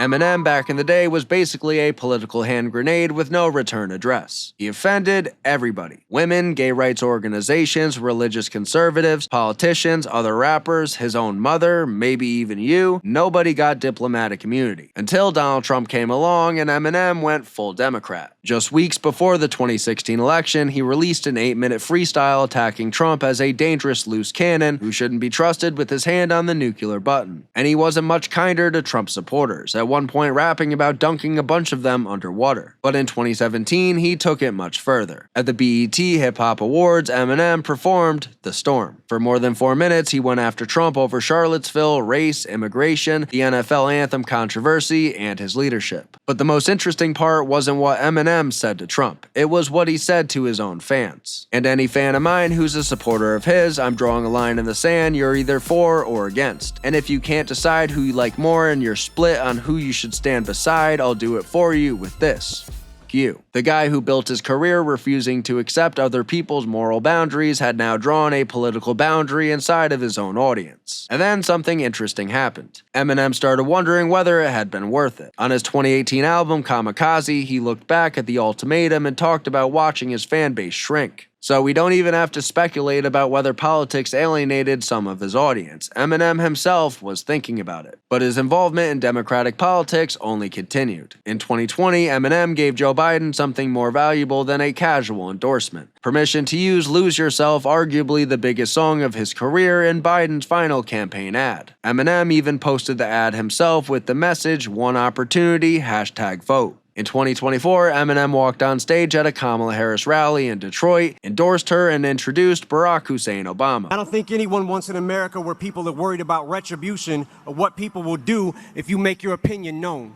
Eminem back in the day was basically a political hand grenade with no return address. He offended everybody: women, gay rights organizations, religious conservatives, politicians, other rappers, his own mother, maybe even you. Nobody got diplomatic immunity. Until Donald Trump came along and Eminem went full Democrat. Just weeks before the 2016 election, he released an 8-minute freestyle attacking Trump as a dangerous loose cannon who shouldn't be trusted with his hand on the nuclear button. And he wasn't much kinder to Trump supporters, at one point rapping about dunking a bunch of them underwater. But in 2017, he took it much further. At the BET Hip Hop Awards, Eminem performed The Storm. For more than 4 minutes, he went after Trump over Charlottesville, race, immigration, the NFL anthem controversy, and his leadership. But the most interesting part wasn't what Eminem said to Trump. It was what he said to his own fans. And any fan of mine who's a supporter of his, I'm drawing a line in the sand, you're either for or against. And if you can't decide who you like more and you're split on who you should stand beside, I'll do it for you with this. You. The guy who built his career refusing to accept other people's moral boundaries had now drawn a political boundary inside of his own audience. And then something interesting happened. Eminem started wondering whether it had been worth it. On his 2018 album Kamikaze, he looked back at the ultimatum and talked about watching his fanbase shrink. So we don't even have to speculate about whether politics alienated some of his audience. Eminem himself was thinking about it. But his involvement in Democratic politics only continued. In 2020, Eminem gave Joe Biden something more valuable than a casual endorsement: permission to use Lose Yourself, arguably the biggest song of his career, in Biden's final campaign ad. Eminem even posted the ad himself with the message, "One opportunity, #vote." In 2024, Eminem walked on stage at a Kamala Harris rally in Detroit, endorsed her, and introduced Barack Hussein Obama. I don't think anyone wants an America where people are worried about retribution or what people will do if you make your opinion known.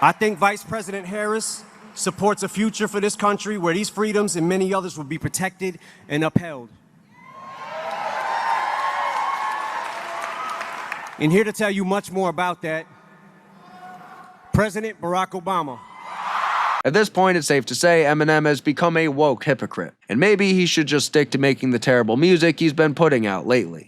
I think Vice President Harris supports a future for this country where these freedoms and many others will be protected and upheld. And here to tell you much more about that, President Barack Obama. At this point, it's safe to say Eminem has become a woke hypocrite, and maybe he should just stick to making the terrible music he's been putting out lately.